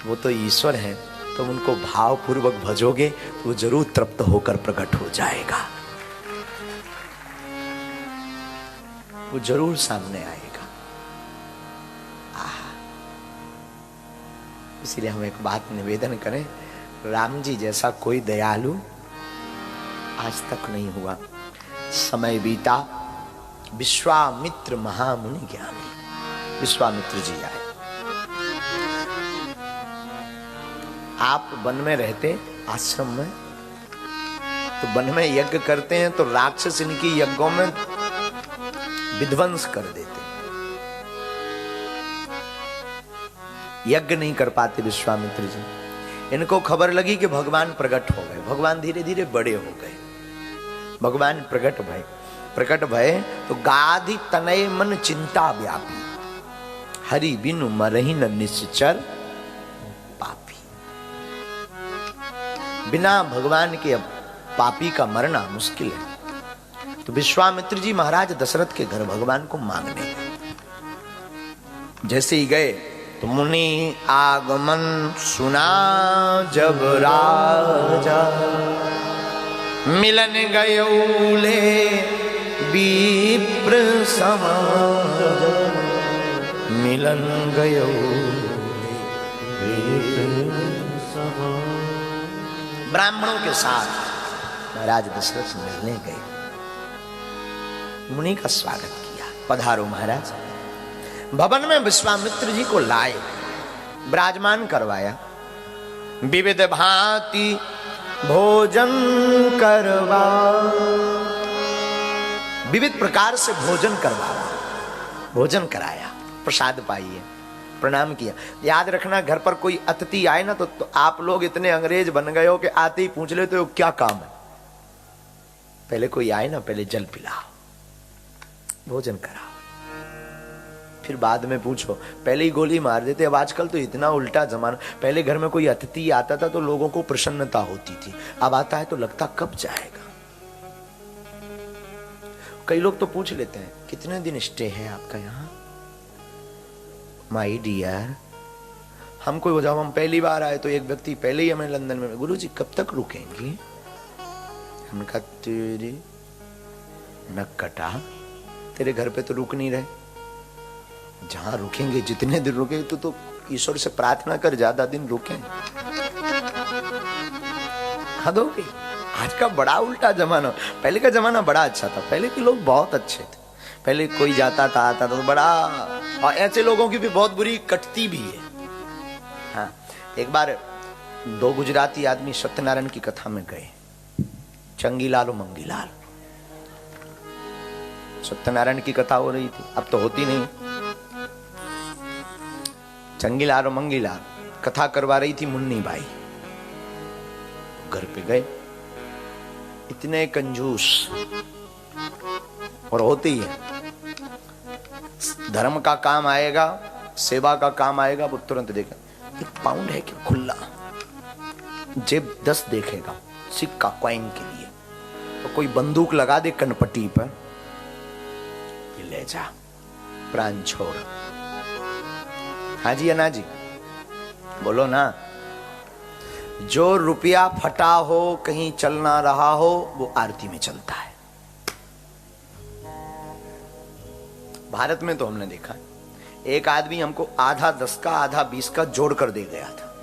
वो तो ईश्वर है, तुम उनको भावपूर्वक भजोगे तो वो जरूर तृप्त होकर प्रकट हो जाएगा, वो जरूर सामने आएगा। इसीलिए हम एक बात निवेदन करें, राम जी जैसा कोई दयालु आज तक नहीं हुआ। समय बीता, विश्वामित्र महामुनि ज्ञानी, विश्वामित्र जी आए। आप वन में रहते, आश्रम में, तो वन में यज्ञ करते हैं तो राक्षस इनकी यज्ञों में विध्वंस कर देते, यज्ञ नहीं कर पाते विश्वामित्र जी। इनको खबर लगी कि भगवान प्रकट हो गए, भगवान धीरे धीरे बड़े हो गए, भगवान प्रकट भय तो गाधि तनय मन चिंता व्यापी, हरि बिनु मरहि न निश्चर पापी। बिना भगवान के अब पापी का मरना मुश्किल है। तो विश्वामित्र जी महाराज दशरथ के घर भगवान को मांगने गए। जैसे ही गए तो मुनि आगमन सुना जब राजा, मिलन गयोले विप्र समाज, मिलन गयोले विप्र समाज। ब्राह्मणों के साथ महाराज दशरथ मिलने गए, मुनि का स्वागत किया, पधारो महाराज। भवन में विश्वामित्र जी को लाए, विराजमान करवाया, विविध भांति भोजन करवा, विविध प्रकार से भोजन करवाया, भोजन कराया, प्रसाद पाइए, प्रणाम किया। याद रखना, घर पर कोई अतिथि आए ना तो आप लोग इतने अंग्रेज बन गए हो कि आते ही पूछ लेते हो क्या काम है। पहले कोई आए ना, पहले जल पिलाओ, भोजन कराओ, फिर बाद में पूछो। पहले ही गोली मार देते। अब आजकल तो इतना उल्टा जमाना। पहले घर में कोई अतिथि आता था तो लोगों को प्रसन्नता होती थी, अब आता है तो लगता कब जाएगा। कई लोग तो पूछ लेते हैं कितने दिन स्टे है आपका यहाँ। माय डियर, हमको जब हम पहली बार आए तो एक व्यक्ति पहले ही हमें लंदन में, गुरुजी कब तक रुकेंगी। हमने कहा तेरी नक्कटा, तेरे घर पे तो रुक नहीं रहे, जहां रुकेंगे जितने दिन रुके तो ईश्वर से प्रार्थना कर ज्यादा दिन रुके। हद हो गई। आज का बड़ा उल्टा जमाना। पहले का जमाना बड़ा अच्छा था, पहले के लोग बहुत अच्छे थे। पहले कोई जाता था आता तो बड़ा, और ऐसे लोगों की भी बहुत बुरी कटती भी है। हाँ, एक बार दो गुजराती आदमी सत्यनारायण की कथा में गए, चंगीलाल और मंगीलाल। सत्यनारायण की कथा हो रही थी, अब तो होती नहीं। चंगीलाल और मंगीलाल कथा करवा रही थी मुन्नी बाई। घर पे गए, इतने कंजूस, और होती है, धर्म का काम आएगा, सेवा का काम आएगा, वो तुरंत देखेगा 1 पाउंड है क्या खुला, जेब 10 देखेगा सिक्का कॉइन के लिए, तो कोई बंदूक लगा दे कनपट्टी पर, ले जा, प्राण छोड़। हाँ जी अना जी, बोलो ना। जो रुपया फटा हो, कहीं चल ना रहा हो, वो आरती में चलता है। भारत में तो हमने देखा, एक आदमी हमको आधा 10 का आधा 20 का जोड़ कर दे गया था।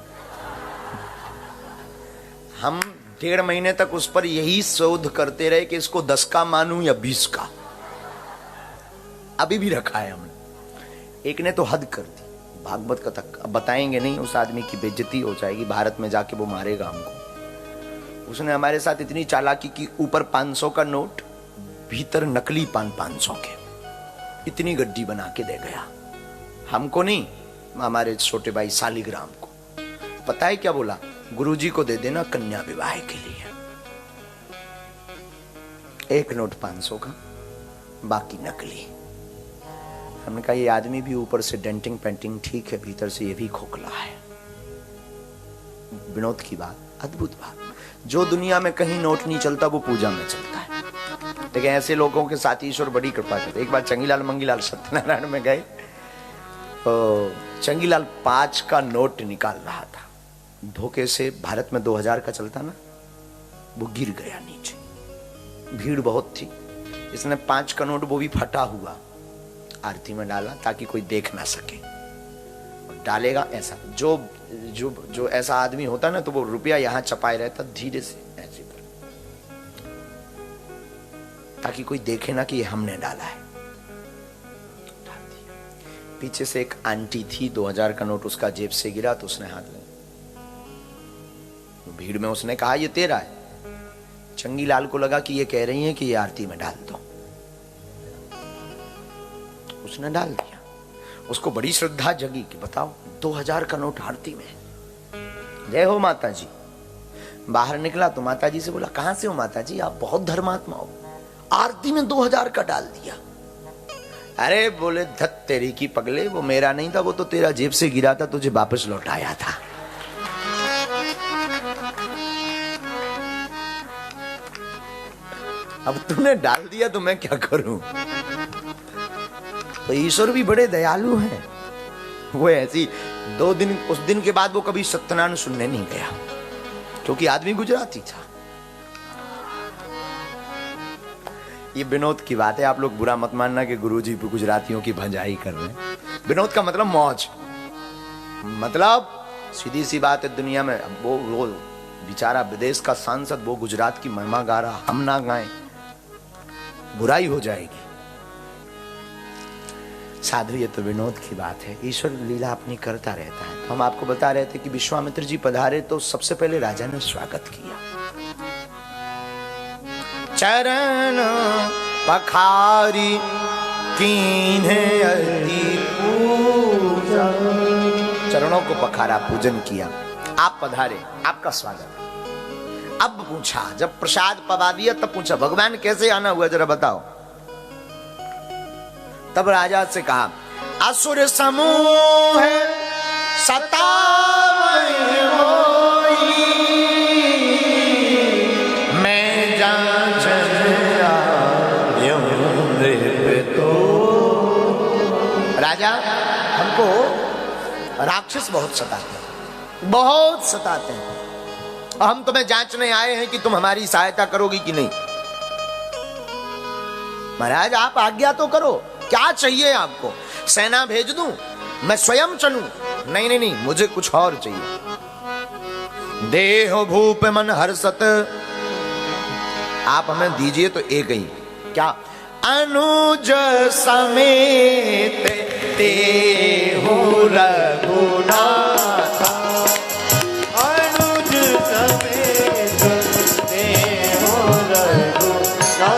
हम 1.5 महीने तक उस पर यही शोध करते रहे कि इसको 10 का मानूं या 20 का। अभी भी रखा है हमने। एक ने तो हद कर दी, भागवत कथा अब बताएंगे नहीं, उस आदमी की बेइज्जती हो जाएगी, भारत में जाके वो मारेगा हमको। उसने हमारे साथ इतनी चालाकी की, ऊपर 500 का नोट, भीतर नकली पान 500 के, इतनी गड्डी बना के दे गया। हमको नहीं, हमारे छोटे भाई सालिग्राम को। पता है क्या बोला, गुरुजी को दे देना कन्या विवाह के लिए। एक नोट 500 का, बाकी नकली। हमने कहा ये आदमी भी ऊपर से डेंटिंग पेंटिंग ठीक है, भीतर से ये भी खोखला है। विनोद की बात, अद्भुत बात। जो दुनिया में कहीं नोट नहीं चलता वो पूजा में चलता है। लेकिन ऐसे लोगों के साथ ईश्वर बड़ी कृपा करते। एक बार चंगीलाल मंगीलाल सत्यनारायण में गए, तो चंगीलाल 5 का नोट निकाल रहा था, धोखे से भारत में 2000 का चलता ना, वो गिर गया नीचे, भीड़ बहुत थी, इसने 5 का नोट वो भी फटा हुआ आरती में डाला ताकि कोई देख ना सके। और डालेगा ऐसा, जो जो जो ऐसा आदमी होता ना तो वो रुपया यहां चपाए रहता धीरे से ऐसे पर, ताकि कोई देखे ना कि ये हमने डाला है। पीछे से एक आंटी थी, 2000 का नोट उसका जेब से गिरा तो उसने हाथ लगा, भीड़ में उसने कहा ये तेरा है। चंगीलाल को लगा कि ये कह रही है कि ये आरती में डाल दो, उसने डाल दिया। उसको बड़ी श्रद्धा जगी कि बताओ 2000 का नोट आरती में, जय हो माता जी। बाहर निकला तो माता जी से बोला, कहां से हो माता जी, आप बहुत धर्मात्मा हो, आरती में 2000 का डाल दिया। अरे बोले धत तेरी की पगले, वो मेरा नहीं था, वो तो तेरा जेब से गिरा था, तुझे वापस लौटाया था। अब तूने डाल दिया तो मैं क्या करूं। तो ईश्वर भी बड़े दयालु हैं। वो ऐसी 2 दिन, उस दिन के बाद वो कभी सत्यनारायण सुनने नहीं गया, क्योंकि आदमी गुजराती था। ये विनोद की बात है, आप लोग बुरा मत मानना कि गुरुजी गुजरातियों की भंजाई कर रहे हैं। विनोद का मतलब मौज, मतलब सीधी सी बात है, दुनिया में वो बेचारा विदेश का सांसद, वो गुजरात की महिमा गा रहा, हम ना गाएं बुराई हो जाएगी। साधु ये तो विनोद की बात है, ईश्वर लीला अपनी करता रहता है। तो हम आपको बता रहे थे कि विश्वामित्र जी पधारे तो सबसे पहले राजा ने स्वागत किया, चरण पखारी कीन्हे अति पूजा, चरणों को पखारा, पूजन किया, आप पधारे, आपका स्वागत। अब पूछा, जब प्रसाद पवा दिया तब पूछा, भगवान कैसे आना हुआ जरा बताओ। तब राजा से कहा, असुर समूह सतावै होई, मैं जांच आयो नृपतो। राजा हमको राक्षस बहुत सताते हैं, बहुत सताते हैं, हम तुम्हें जांचने आए हैं कि तुम हमारी सहायता करोगी कि नहीं। महाराज आप आज्ञा तो करो, क्या चाहिए आपको, सेना भेज दूं, मैं स्वयं चलूं? नहीं नहीं नहीं, मुझे कुछ और चाहिए। देह भूप मन हर्षत, आप हमें दीजिए तो एक ही, क्या? अनुज समेत तेहु रघुनाथ, अनुज समेत तेहु रघुनाथ,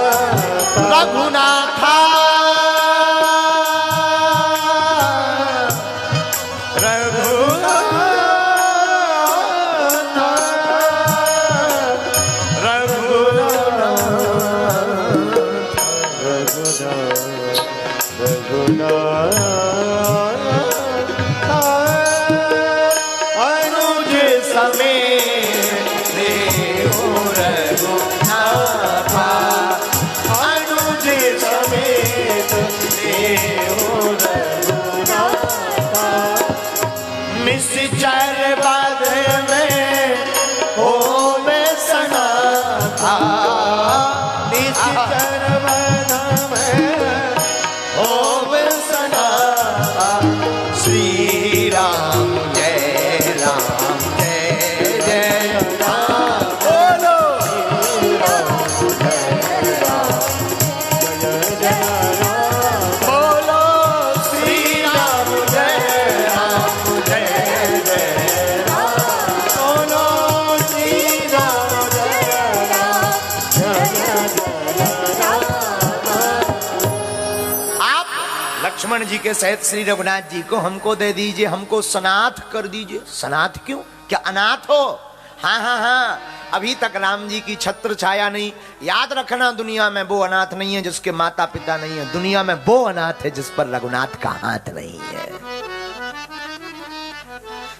लक्ष्मण जी के सहित श्री रघुनाथ जी को हमको दे दीजिए, हमको सनाथ कर दीजिए। सनाथ क्यों, क्या अनाथ हो? हाँ हाँ हाँ, अभी तक राम जी की छत्र छाया नहीं। याद रखना, दुनिया में वो अनाथ नहीं है जिसके माता पिता नहीं है, दुनिया में वो अनाथ है जिस पर रघुनाथ का हाथ नहीं है।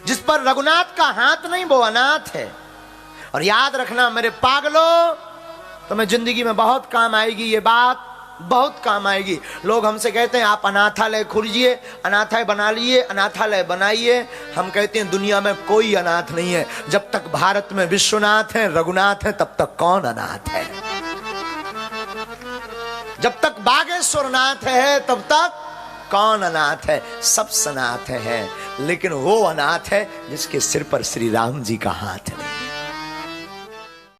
जिस पर रघुनाथ का हाथ नहीं वो अनाथ है। और याद रखना मेरे पागलों, तुम्हें जिंदगी में बहुत काम आएगी ये बात, बहुत काम आएगी। लोग हमसे कहते हैं आप अनाथालय खोलिए, अनाथालय बना लिए, अनाथालय बनाइए। हम कहते हैं दुनिया में कोई अनाथ नहीं है। जब तक भारत में विश्वनाथ है, रघुनाथ है, तब तक कौन अनाथ है? जब तक बागेश्वरनाथ है तब तक कौन अनाथ है? सब सनाथ है। लेकिन वो अनाथ है जिसके सिर पर श्री राम जी का हाथ है।